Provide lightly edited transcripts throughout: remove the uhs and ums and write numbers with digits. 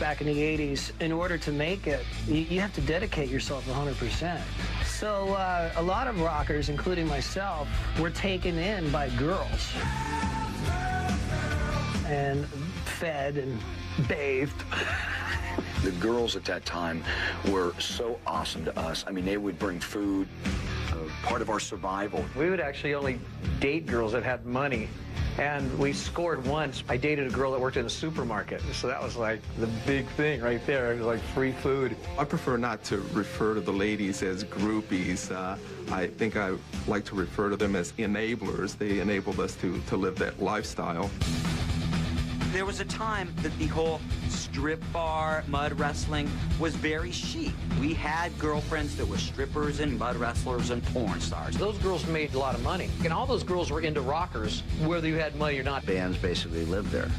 back in the 80s, in order to make it, you have to dedicate yourself 100%. So a lot of rockers, including myself, were taken in by girls and fed and bathed. The girls at that time were so awesome to us. I mean, they would bring food, part of our survival. We would actually only date girls that had money. And we scored once. I dated a girl that worked in a supermarket. So that was like the big thing right there. It was like free food. I prefer not to refer to the ladies as groupies. I think I like to refer to them as enablers. They enabled us to live that lifestyle. There was a time that the whole strip bar, mud wrestling was very chic. We had girlfriends that were strippers and mud wrestlers and porn stars. Those girls made a lot of money. And all those girls were into rockers, whether you had money or not. Bands basically lived there.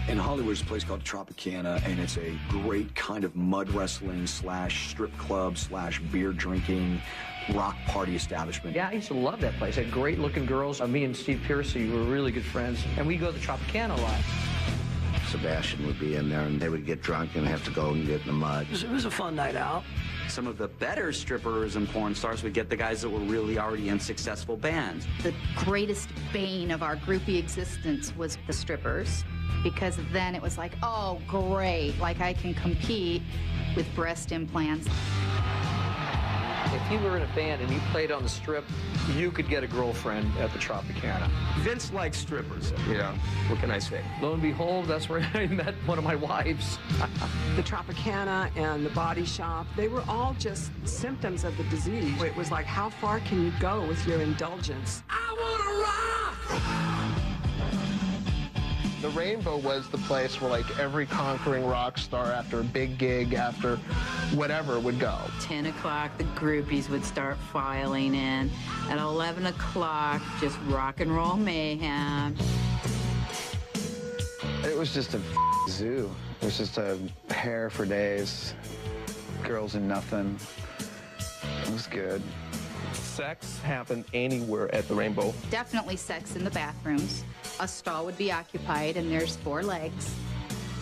In Hollywood, there's a place called Tropicana, and it's a great kind of mud wrestling slash strip club slash beer drinking rock party establishment. Yeah, I used to love that place. It had great looking girls. Me and Steve Piercy were really good friends, and we'd go to the Tropicana a lot. Sebastian would be in there, and they would get drunk and have to go and get in the mud. It was a fun night out. Some of the better strippers and porn stars would get the guys that were really already in successful bands. The greatest bane of our groupie existence was the strippers, because then it was like, oh, great, like I can compete with breast implants. If you were in a band and you played on the strip, you could get a girlfriend at the Tropicana. Vince likes strippers, you know, what can I say? Lo and behold, that's where I met one of my wives. The Tropicana and the Body Shop, they were all just symptoms of the disease. It was like, how far can you go with your indulgence? I wanna rock! The Rainbow was the place where, like, every conquering rock star after a big gig, after whatever, would go. 10 o'clock, the groupies would start filing in. At 11 o'clock, just rock and roll mayhem. It was just a zoo. It was just a hair for days, girls and nothing. It was good. Sex happened anywhere at the Rainbow. Definitely sex in the bathrooms. A stall would be occupied, and there's 4 legs,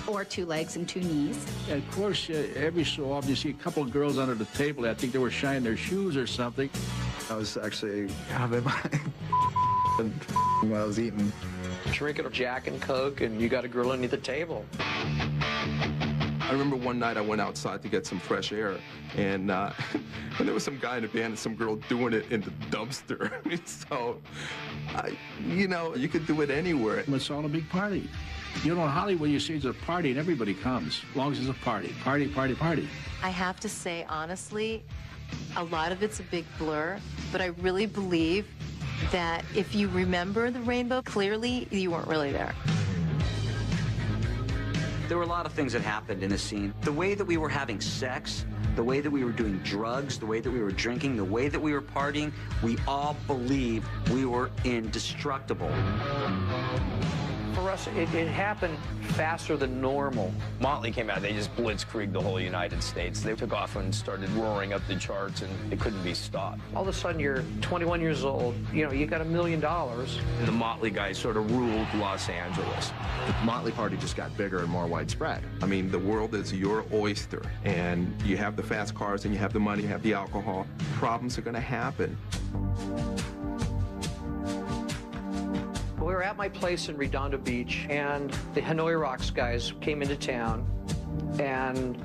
or 2 legs and 2 knees. And of course, every so often you see a couple of girls under the table. I think they were shining their shoes or something. I was actually having my while I was eating. Drinking a Jack and Coke, and you got a girl underneath the table. I remember one night I went outside to get some fresh air, and there was some guy in the band and some girl doing it in the dumpster. So, you know, you could do it anywhere. It's all a big party. You know, in Hollywood, you see it's a party and everybody comes, as long as it's a party. Party, party, party. I have to say, honestly, a lot of it's a big blur, but I really believe that if you remember the Rainbow clearly, you weren't really there. There were a lot of things that happened in the scene. The way that we were having sex, the way that we were doing drugs, the way that we were drinking, the way that we were partying, we all believed we were indestructible. For us, it happened faster than normal. Motley came out, they just blitzkrieged the whole United States. They took off and started roaring up the charts, and it couldn't be stopped. All of a sudden, you're 21 years old, you know, you got $1 million. The Motley guys sort of ruled Los Angeles. The Motley party just got bigger and more widespread. I mean, the world is your oyster, and you have the fast cars, and you have the money, you have the alcohol. Problems are going to happen. We were at my place in Redondo Beach, and the Hanoi Rocks guys came into town, and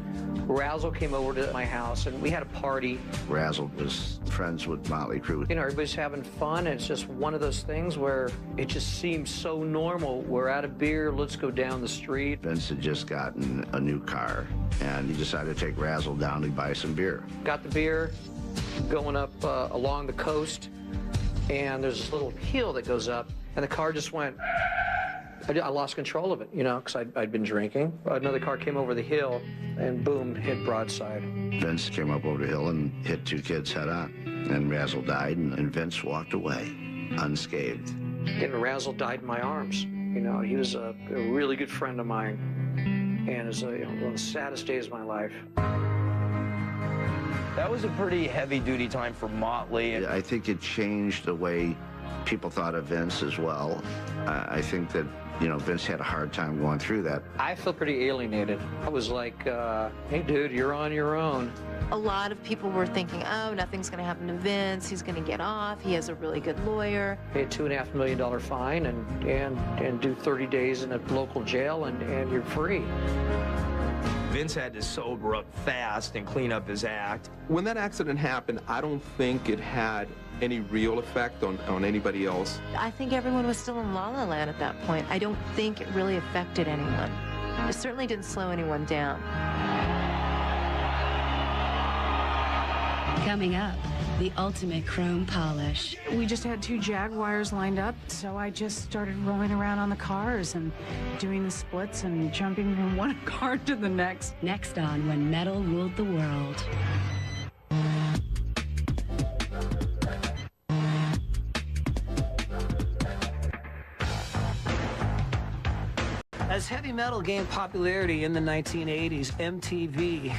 Razzle came over to my house, and we had a party. Razzle was friends with Motley Crue. You know, everybody's having fun, and it's just one of those things where it just seems so normal. We're out of beer, let's go down the street. Vince had just gotten a new car, and he decided to take Razzle down to buy some beer. Got the beer, going up along the coast, and there's this little hill that goes up, and the car just went. I lost control of it, you know, because I'd been drinking. Another car came over the hill, and boom, hit broadside. Vince came up over the hill and hit 2 kids head on, and Razzle died, and Vince walked away unscathed. And Razzle died in my arms. You know, he was a really good friend of mine, and it was one of the saddest days of my life. That was a pretty heavy-duty time for Motley. I think it changed the way People thought of Vince as well. I think that, you know, Vince had a hard time going through that. I feel pretty alienated. I was like, hey, dude, you're on your own. A lot of people were thinking, oh, nothing's going to happen to Vince. He's going to get off. He has a really good lawyer. Pay a $2.5 million fine and do 30 days in a local jail, and you're free. Vince had to sober up fast and clean up his act. When that accident happened, I don't think it had any real effect on anybody else. I think everyone was still in La La Land at that point. I don't think it really affected anyone. It certainly didn't slow anyone down. Coming up, the ultimate chrome polish. We just had 2 Jaguars lined up, so I just started rolling around on the cars and doing the splits and jumping from one car to the next. Next on When Metal Ruled the World. As heavy metal gained popularity in the 1980s, MTV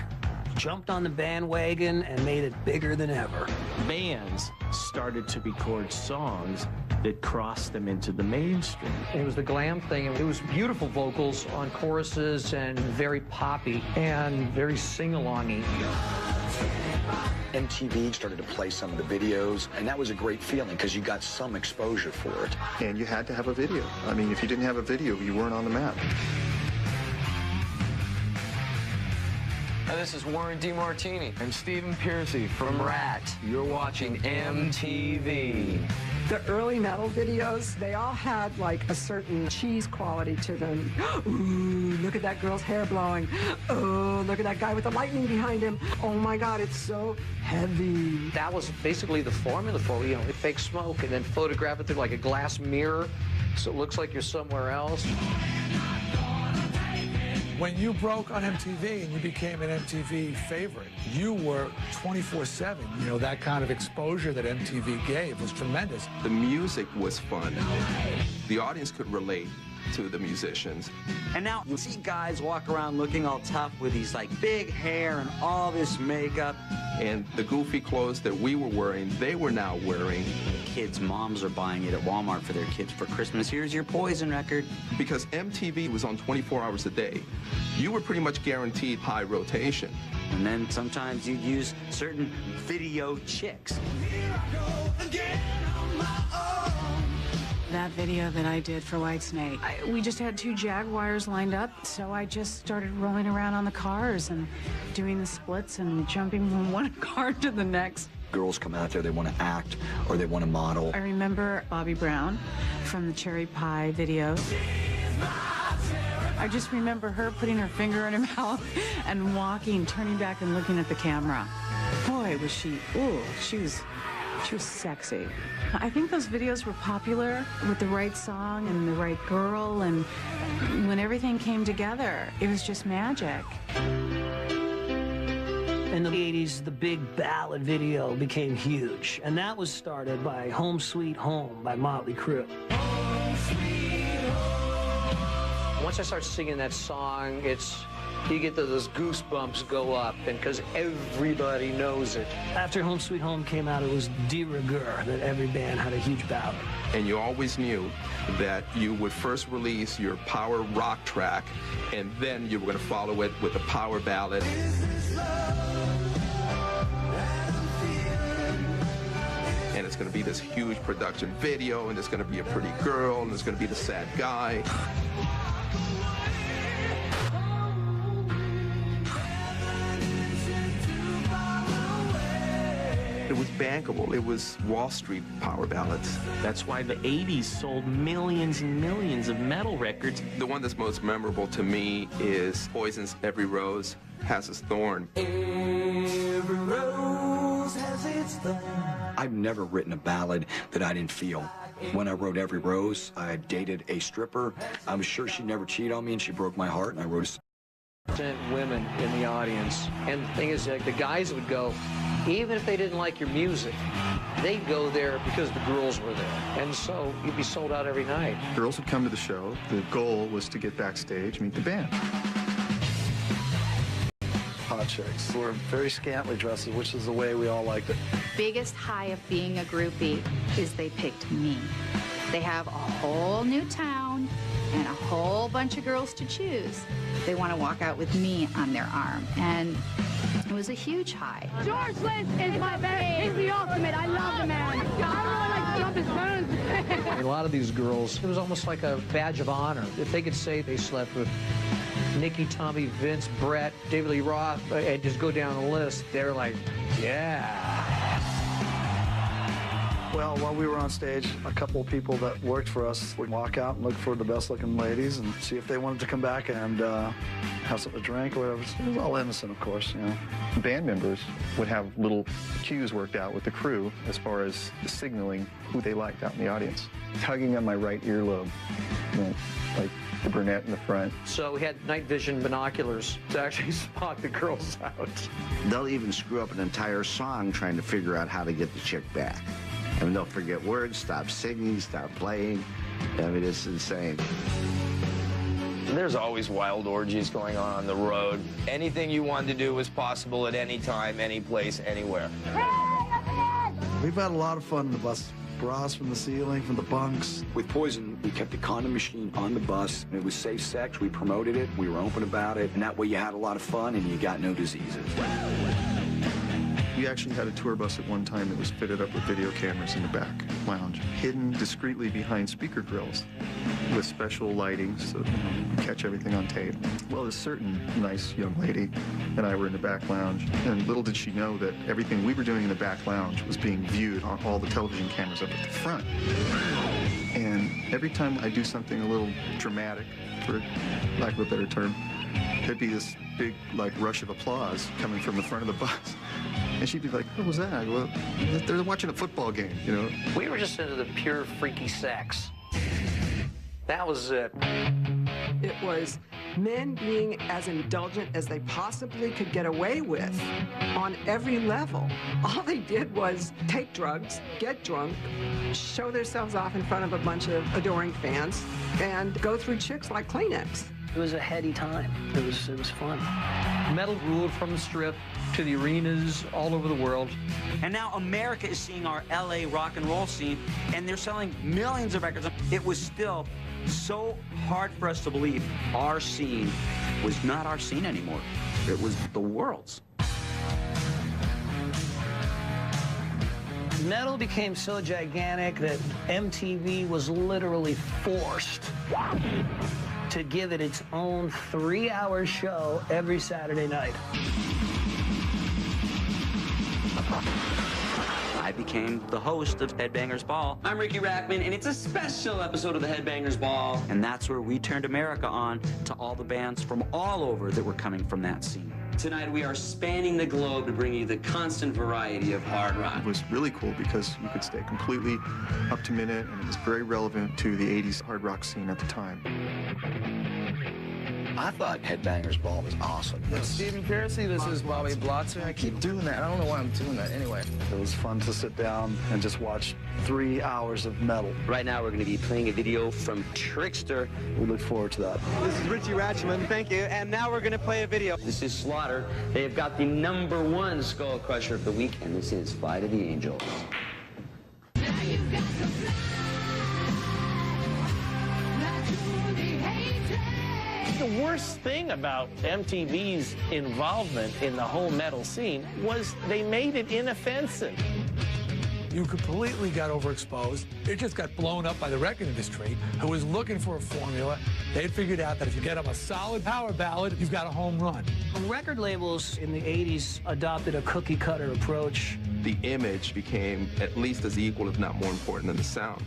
jumped on the bandwagon and made it bigger than ever. Bands started to record songs that crossed them into the mainstream. It was the glam thing. It was beautiful vocals on choruses and very poppy and very sing-alongy. MTV started to play some of the videos, and that was a great feeling because you got some exposure for it. And you had to have a video. I mean, if you didn't have a video, you weren't on the map. Hi, this is Warren DeMartini. I'm Stephen Piercy from Rat. You're watching MTV. The early metal videos, they all had like a certain cheese quality to them. Ooh, look at that girl's hair blowing. Oh, look at that guy with the lightning behind him. Oh my God, it's so heavy. That was basically the formula for, you know, fake smoke and then photograph it through like a glass mirror so it looks like you're somewhere else. When you broke on MTV and you became an MTV favorite, you were 24/7. You know, that kind of exposure that MTV gave was tremendous. The music was fun. The audience could relate to the musicians. And now you see guys walk around looking all tough with these like big hair and all this makeup. And the goofy clothes that we were wearing, they were now wearing. Kids' moms are buying it at Walmart for their kids for Christmas. Here's your Poison record. Because MTV was on 24 hours a day, you were pretty much guaranteed high rotation. And then sometimes you'd use certain video chicks. That video that I did for Whitesnake, we just had 2 Jaguars lined up, so I just started rolling around on the cars and doing the splits and jumping from one car to the next. Girls come out there, they want to act or they want to model. I remember Bobby Brown from the Cherry Pie video. I just remember her putting her finger in her mouth and walking, turning back and looking at the camera. Boy, was she, ooh, she was sexy. I think those videos were popular with the right song and the right girl, and when everything came together, it was just magic. In the 80s, the big ballad video became huge, and that was started by Home Sweet Home by Motley Crue. Once I start singing that song, you get those goosebumps go up, and because everybody knows it. After Home Sweet Home came out, it was de rigueur that every band had a huge ballad. And you always knew that you would first release your power rock track, and then you were going to follow it with a power ballad. And it's going to be this huge production video, and there's going to be a pretty girl, and there's going to be the sad guy. It was bankable. It was Wall Street power ballads. That's why the 80s sold millions and millions of metal records. The one that's most memorable to me is Poison's Every Rose Has Its Thorn. Every rose has its thorn. I've never written a ballad that I didn't feel. When I wrote Every Rose, I dated a stripper. I was sure she'd never cheat on me, and she broke my heart, and I wrote a... Women in the audience. And the thing is, like, the guys would go, even if they didn't like your music, they'd go there because the girls were there. And so you'd be sold out every night. Girls would come to the show. The goal was to get backstage, meet the band. hot chicks who were very scantily dressed, which is the way we all liked it. Biggest high of being a groupie is they picked me. They have a whole new town and a whole bunch of girls to choose. They want to walk out with me on their arm, and it was a huge high. George Lynch is my best. He's the ultimate. I love the man. I really like to jump his bones. A lot of these girls, it was almost like a badge of honor. If they could say they slept with Nikki, Tommy, Vince, Brett, David Lee Roth, and just go down the list, they're like, yeah. Well, while we were on stage, a couple of people that worked for us would walk out and look for the best-looking ladies and see if they wanted to come back and have something to drink or whatever. It was all innocent, of course, you know. Band members would have little cues worked out with the crew as far as signaling who they liked out in the audience. Tugging on my right earlobe, you know, like the brunette in the front. So we had night vision binoculars to actually spot the girls out. They'll even screw up an entire song trying to figure out how to get the chick back. I mean, they'll forget words, stop singing, start playing. I mean, it's insane. There's always wild orgies going on the road. Anything you wanted to do was possible at any time, any place, anywhere. We've had a lot of fun on the bus. Bras from the ceiling, from the bunks. With Poison, we kept the condom machine on the bus. It was safe sex. We promoted it. We were open about it. And that way you had a lot of fun and you got no diseases. We actually had a tour bus at one time that was fitted up with video cameras in the back lounge, hidden discreetly behind speaker grills with special lighting so you can catch everything on tape. Well, this certain nice young lady and I were in the back lounge, and little did she know that everything we were doing in the back lounge was being viewed on all the television cameras up at the front. And every time I do something a little dramatic, for lack of a better term, there'd be this big, like, rush of applause coming from the front of the bus. And she'd be like, what was that? I go, well, they're watching a football game, you know? We were just into the pure freaky sex. That was it. It was men being as indulgent as they possibly could get away with on every level. All they did was take drugs, get drunk, show themselves off in front of a bunch of adoring fans, and go through chicks like Kleenex. It was a heady time. It was fun. Metal ruled from the Strip to the arenas all over the world. And now America is seeing our LA rock and roll scene, and they're selling millions of records. It was still so hard for us to believe our scene was not our scene anymore. It was the world's. Metal became so gigantic that MTV was literally forced to give it its own 3-hour show every Saturday night. I became the host of Headbangers Ball. I'm Ricky Rackman, and it's a special episode of the Headbangers Ball. And that's where we turned America on to all the bands from all over that were coming from that scene. Tonight, we are spanning the globe to bring you the constant variety of hard rock. It was really cool because you could stay completely up to minute, and it was very relevant to the 80s hard rock scene at the time. I thought Headbangers Ball was awesome. Stephen Piercy, this is Bobby Blotzer. I keep doing that. I don't know why I'm doing that anyway. It was fun to sit down and just watch 3 hours of metal. Right now, we're going to be playing a video from Trickster. We look forward to that. This is Richie Ratchman, thank you. And now we're going to play a video. This is Slaughter. They have got the #1 skull crusher of the week, and this is Fly to the Angels. The worst thing about MTV's involvement in the whole metal scene was they made it inoffensive. You completely got overexposed. It just got blown up by the record industry, who was looking for a formula. They'd figured out that if you get them a solid power ballad, you've got a home run. Record labels in the 80s adopted a cookie-cutter approach. The image became at least as equal, if not more important than the sound.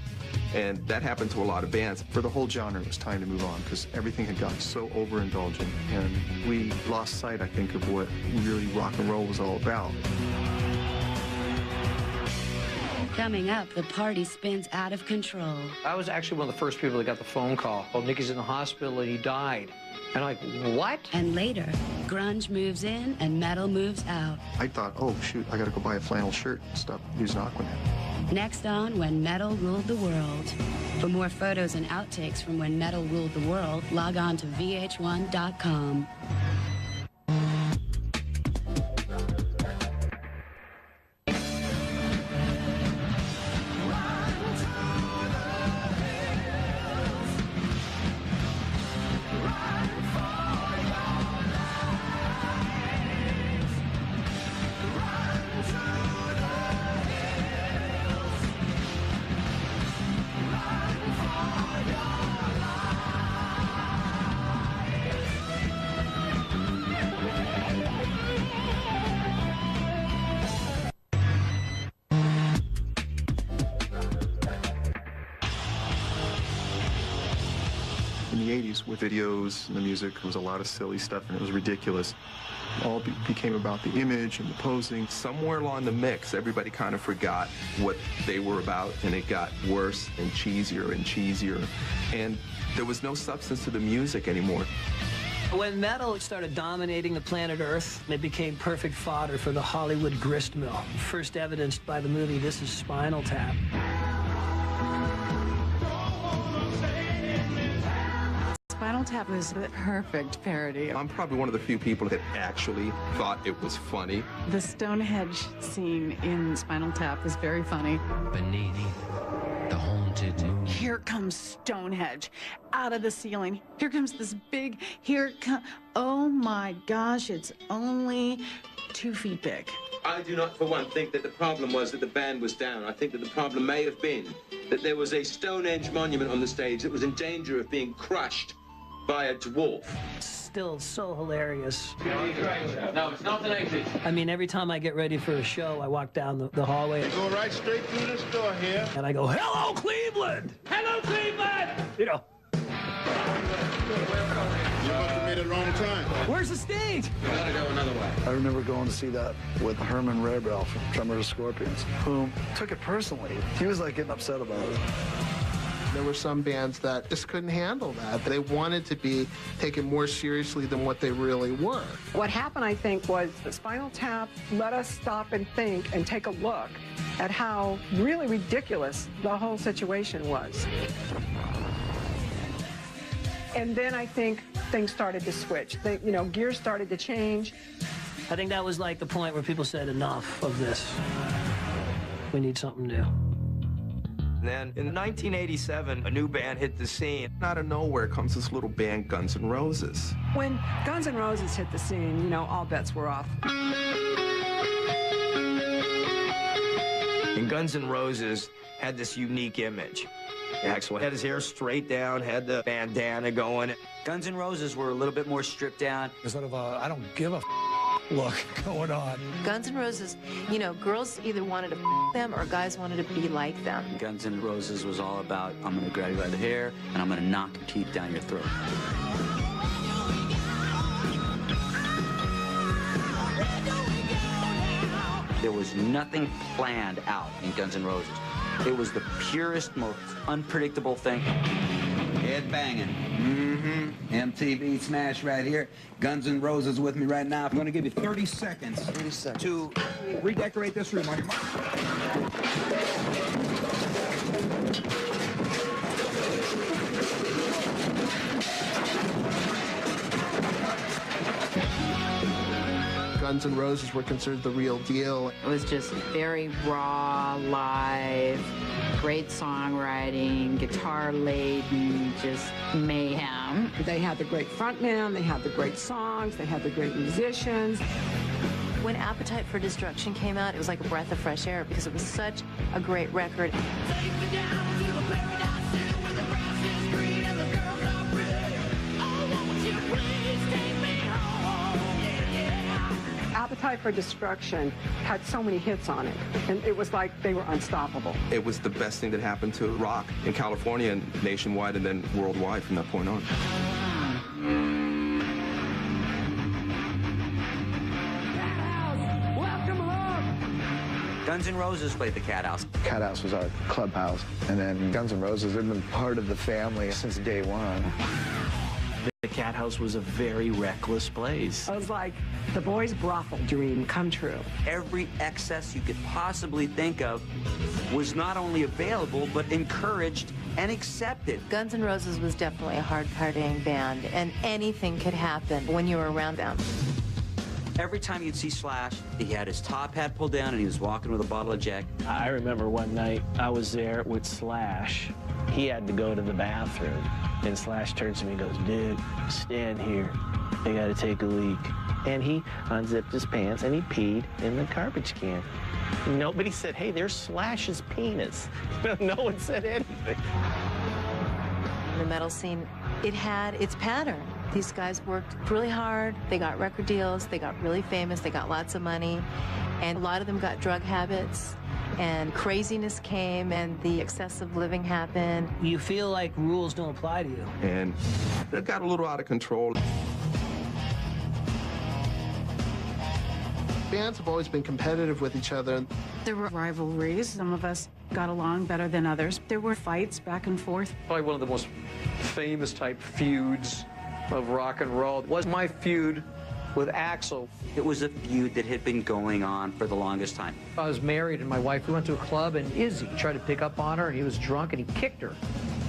And that happened to a lot of bands. For the whole genre, it was time to move on because everything had gotten so overindulgent, and we lost sight, I think, of what really rock and roll was all about. Coming up, the party spins out of control. I was actually one of the first people that got the phone call. Oh, Nicky's in the hospital and he died. And I'm like, what? And later, grunge moves in and metal moves out. I thought, oh, shoot, I gotta go buy a flannel shirt and stop using Aquanet. Next on When Metal Ruled the World. For more photos and outtakes from When Metal Ruled the World, log on to VH1.com. in the 80s with videos and the music. There was a lot of silly stuff, and it was ridiculous. All became about the image and the posing. Somewhere along the mix, everybody kind of forgot what they were about, and it got worse and cheesier and cheesier. And there was no substance to the music anymore. When metal started dominating the planet Earth, it became perfect fodder for the Hollywood grist mill, first evidenced by the movie This Is Spinal Tap. Spinal Tap is the perfect parody. I'm probably one of the few people that actually thought it was funny. The Stonehenge scene in Spinal Tap is very funny. Beneath the haunted moon. Here comes Stonehenge out of the ceiling. Here comes this big, oh my gosh, it's only 2 feet big. I do not, for one, think that the problem was that the band was down. I think that the problem may have been that there was a Stonehenge monument on the stage that was in danger of being crushed by a dwarf. Still so hilarious. No, it's not an exit. I mean, every time I get ready for a show, I walk down the hallway. Go right straight through this door here. And I go, hello, Cleveland! Hello, Cleveland! You know. You must have made it wrong time. Where's the stage? We gotta go another way. I remember going to see that with Herman Raybell from Drummer of the Scorpions, who took it personally. He was like getting upset about it. There were some bands that just couldn't handle that. They wanted to be taken more seriously than what they really were. What happened, I think, was the Spinal Tap let us stop and think and take a look at how really ridiculous the whole situation was. And then I think things started to switch. Gears started to change. I think that was like the point where people said, enough of this. We need something new. And then in 1987, a new band hit the scene. Out of nowhere comes this little band, Guns N' Roses. When Guns N' Roses hit the scene, all bets were off. And Guns N' Roses had this unique image. Axl had his hair straight down, had the bandana going. Guns N' Roses were a little bit more stripped down. There's sort of a, I don't give a look going on. Guns N' Roses, girls either wanted to them or guys wanted to be like them. Guns N' Roses was all about, I'm going to grab you by the hair and I'm going to knock your teeth down your throat. There was nothing planned out in Guns N' Roses. It was the purest, most unpredictable thing. Head banging. MTV smash right here. Guns N' Roses with me right now. I'm going to give you 30 seconds to redecorate this room on your mark. Guns N' Roses were considered the real deal. It was just very raw, live, great songwriting, guitar-laden, just mayhem. They had the great frontman, they had the great songs, they had the great musicians. When Appetite for Destruction came out, it was like a breath of fresh air because it was such a great record. Appetite for Destruction had so many hits on it, and it was like they were unstoppable. It was the best thing that happened to rock in California and nationwide and then worldwide from that point on. Guns N' Roses played the Cat House. Cat House was our clubhouse, and then Guns N' Roses have been part of the family since day one. The Cat House was a very reckless place. It was like the boys' brothel dream come true. Every excess you could possibly think of was not only available, but encouraged and accepted. Guns N' Roses was definitely a hard partying band, and anything could happen when you were around them. Every time you'd see Slash, he had his top hat pulled down and he was walking with a bottle of Jack. I remember one night I was there with Slash. He had to go to the bathroom. And Slash turns to me and goes, dude, stand here. I gotta take a leak. And he unzipped his pants and he peed in the garbage can. Nobody said, hey, there's Slash's penis. No one said anything. The metal scene, it had its pattern. These guys worked really hard. They got record deals. They got really famous. They got lots of money. And a lot of them got drug habits. and craziness came, and the excessive living happened. You feel like rules don't apply to you. And it got a little out of control. Bands have always been competitive with each other. There were rivalries. Some of us got along better than others. There were fights back and forth. Probably one of the most famous type feuds of rock and roll was my feud with Axl. It was a feud that had been going on for the longest time. I was married, and my wife, we went to a club, and Izzy tried to pick up on her, and he was drunk, and he kicked her.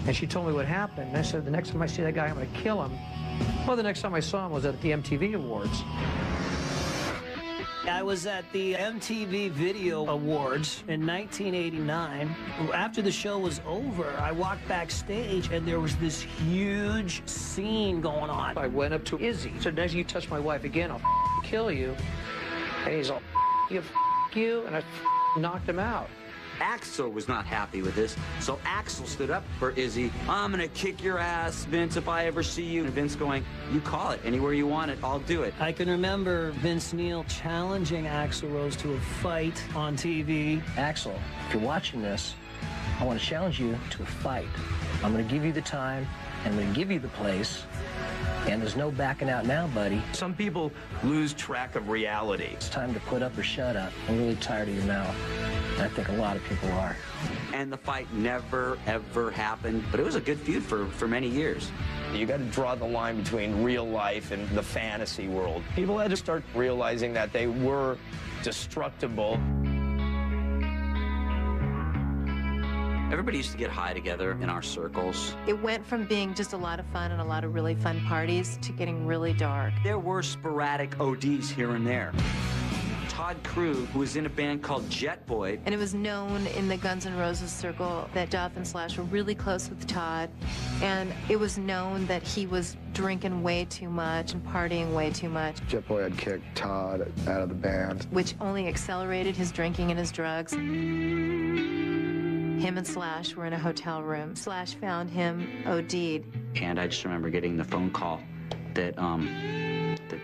And she told me what happened. And I said, the next time I see that guy, I'm going to kill him. Well, the next time I saw him was at the MTV Awards. I was at the MTV Video Awards in 1989. After the show was over, I walked backstage, and there was this huge scene going on. I went up to Izzy. Said, next you touch my wife again, I'll kill you. And he's all, you, and I knocked him out. Axl was not happy with this, so Axl stood up for Izzy. I'm gonna kick your ass, Vince, if I ever see you. And Vince going, you call it, anywhere you want it, I'll do it. I can remember Vince Neil challenging Axl Rose to a fight on TV. Axl, if you're watching this, I want to challenge you to a fight. I'm going to give you the time, and I'm going to give you the place, and there's no backing out now, buddy. Some people lose track of reality. It's time to put up or shut up. I'm really tired of your mouth. And I think a lot of people are. And the fight never, ever happened, but it was a good feud for many years. You got to draw the line between real life and the fantasy world. People had to start realizing that they were destructible. Everybody used to get high together in our circles. It went from being just a lot of fun and a lot of really fun parties to getting really dark. There were sporadic ODs here and there. Todd Crew, who was in a band called Jet Boy. And it was known in the Guns N' Roses circle that Duff and Slash were really close with Todd. And it was known that he was drinking way too much and partying way too much. Jet Boy had kicked Todd out of the band, which only accelerated his drinking and his drugs. Him and Slash were in a hotel room. Slash found him OD'd. And I just remember getting the phone call that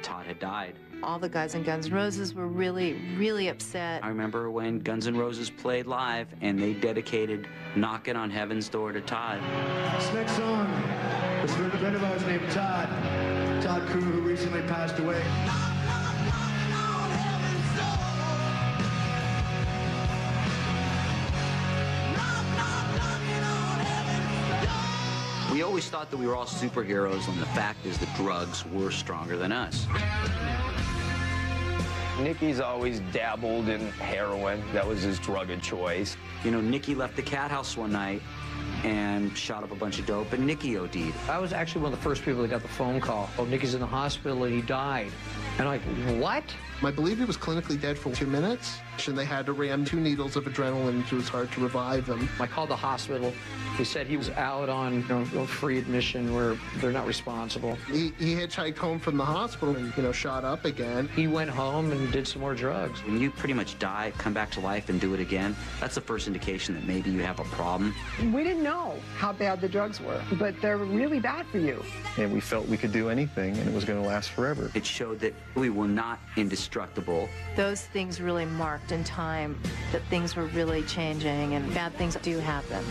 Todd had died. All the guys in Guns N' Roses were really, really upset. I remember when Guns N' Roses played live and they dedicated Knocking on Heaven's Door to Todd. This next song was for a friend of ours named Todd. Todd Crew, who recently passed away. We always thought that we were all superheroes, and the fact is the drugs were stronger than us. Nicky's always dabbled in heroin. That was his drug of choice. You know, Nicky left the cat house one night and shot up a bunch of dope, and Nicky OD'd. I was actually one of the first people that got the phone call. Oh, Nicky's in the hospital and he died. And I'm like, what? I believe he was clinically dead for 2 minutes, and they had to ram 2 needles of adrenaline into his heart to revive him. I called the hospital. He said he was out on free admission where they're not responsible. He hitchhiked home from the hospital and, shot up again. He went home and did some more drugs. When you pretty much die, come back to life and do it again, that's the first indication that maybe you have a problem. We didn't know how bad the drugs were, but they're really bad for you. And we felt we could do anything, and it was going to last forever. It showed that we were not indestructible. Those things really marked in time that things were really changing, and bad things do happen.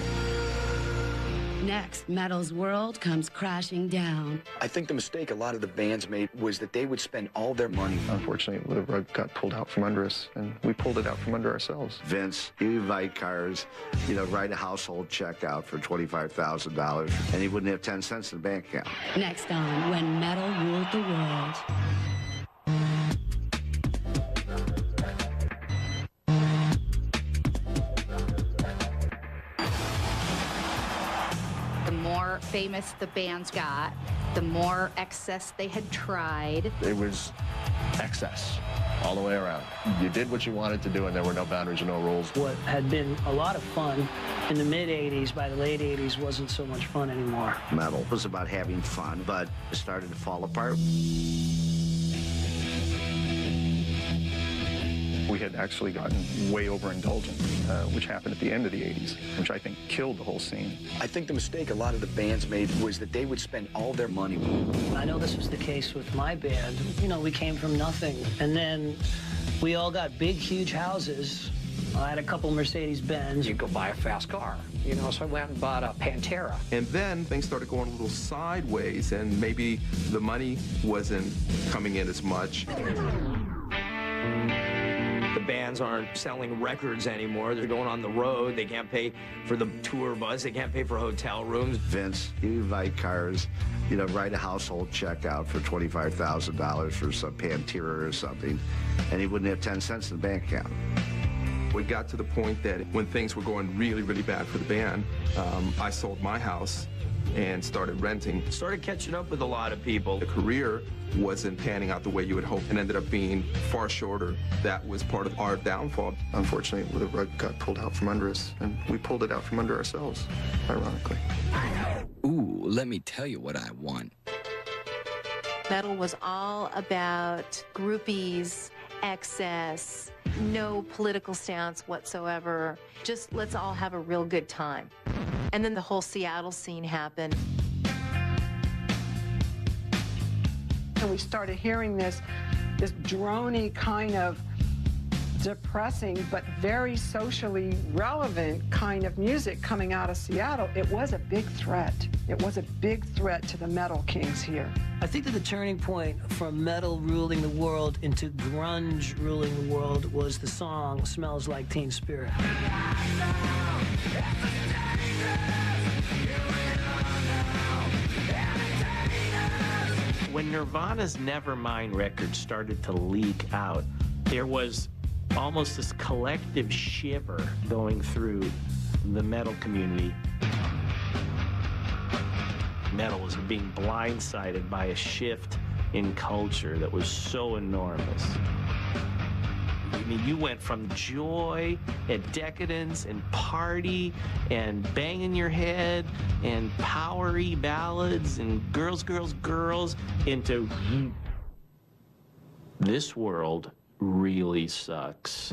Next, metal's world comes crashing down. I think the mistake a lot of the bands made was that they would spend all their money. Unfortunately, the rug got pulled out from under us, and we pulled it out from under ourselves. Vince, he would buy cars, write a household check out for $25,000, and he wouldn't have 10 cents in the bank account. Next on When Metal Ruled the World. The more famous the bands got, the more excess they had tried. It was excess all the way around. You did what you wanted to do, and there were no boundaries or no rules. What had been a lot of fun in the mid-'80s, by the late '80s, wasn't so much fun anymore. Metal was about having fun, but it started to fall apart. We had actually gotten way overindulgent, which happened at the end of the 80s, which I think killed the whole scene. I think the mistake a lot of the bands made was that they would spend all their money. I know this was the case with my band. We came from nothing, and then we all got big, huge houses, I had a couple Mercedes-Benz. You go buy a fast car, you know, so I went and bought a Pantera. And then things started going a little sideways, and maybe the money wasn't coming in as much. The bands aren't selling records anymore. They're going on the road. They can't pay for the tour bus. They can't pay for hotel rooms. Vince, you invite cars, you know, write a household check out for $25,000 for some Pantera or something, and he wouldn't have 10 cents in the bank account. We got to the point that when things were going really, really bad for the band, I sold my house and started renting. Started catching up with a lot of people. The career wasn't panning out the way you would hope and ended up being far shorter. That was part of our downfall. Unfortunately, the rug got pulled out from under us, and we pulled it out from under ourselves, ironically. Ooh, let me tell you what I want. Metal was all about groupies, excess, no political stance whatsoever. Just let's all have a real good time. And then the whole Seattle scene happened. And we started hearing this drony kind of depressing but very socially relevant kind of music coming out of Seattle. It was a big threat. It was a big threat to the metal kings here. I think that the turning point from metal ruling the world into grunge ruling the world was the song Smells Like Teen Spirit. When Nirvana's Nevermind record started to leak out, there was almost this collective shiver going through the metal community. Metal was being blindsided by a shift in culture that was so enormous. I mean, you went from joy and decadence and party and banging your head and powery ballads and girls, girls, girls into this world really sucks.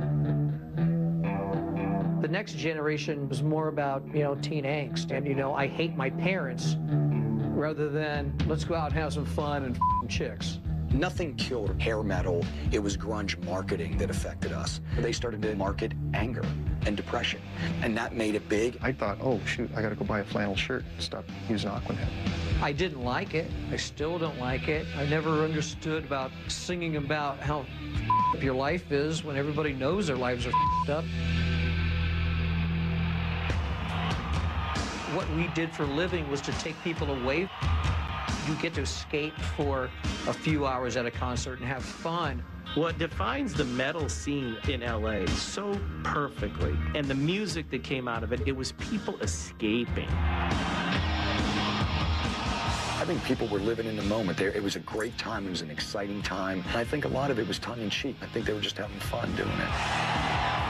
The next generation was more about, you know, teen angst and, you know, I hate my parents rather than let's go out and have some fun and chicks. Nothing killed hair metal. It was grunge marketing that affected us. They started to market anger and depression, and that made it big. I thought, oh, shoot, I got to go buy a flannel shirt and stop using Aquanet. I didn't like it. I still don't like it. I never understood about singing about how up your life is when everybody knows their lives are up. What we did for a living was to take people away. You get to escape for a few hours at a concert and have fun. What defines the metal scene in LA so perfectly, and the music that came out of it, it was people escaping. I think people were living in the moment. It was a great time. It was an exciting time. And I think a lot of it was tongue-in-cheek. I think they were just having fun doing it.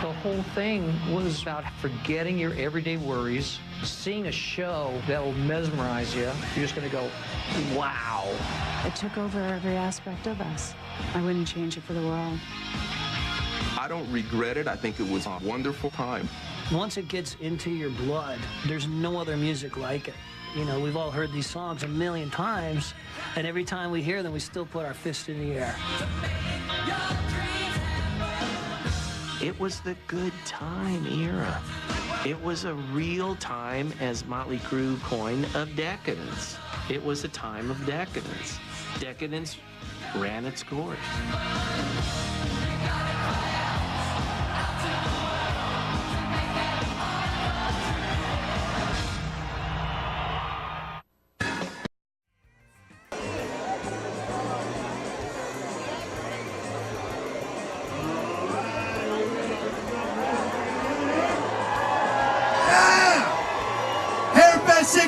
The whole thing was about forgetting your everyday worries, seeing a show that will mesmerize you. You're just going to go, wow. It took over every aspect of us. I wouldn't change it for the world. I don't regret it. I think it was a wonderful time. Once it gets into your blood, there's no other music like it. You know, we've all heard these songs a million times, and every time we hear them, we still put our fist in the air. It was the good time era. It was a real time, as Motley Crue coined, of decadence. It was a time of decadence. Decadence ran its course.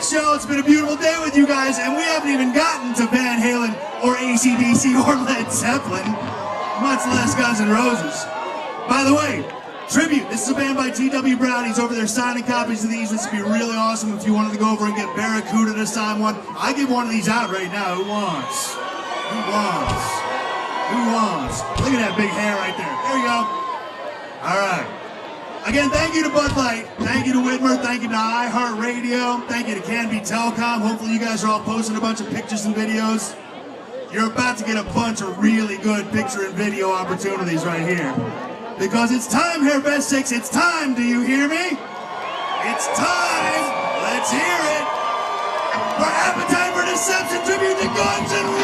Show. It's been a beautiful day with you guys, and we haven't even gotten to Van Halen or AC/DC or Led Zeppelin, much less Guns N' Roses. By the way, tribute. This is a band by T.W. Brown. He's over there signing copies of these. This would be really awesome if you wanted to go over and get Barracuda to sign one. I give one of these out right now. Who wants? Who wants? Who wants? Look at that big hair right there. There you go. All right. Again, thank you to Bud Light, thank you to Whitmer, thank you to iHeartRadio, thank you to Canby Telecom. Hopefully you guys are all posting a bunch of pictures and videos. You're about to get a bunch of really good picture and video opportunities right here. Because it's time, Hair Best 6, it's time, do you hear me? It's time, let's hear it, for Appetite for Deception tribute to Guns N' Roses!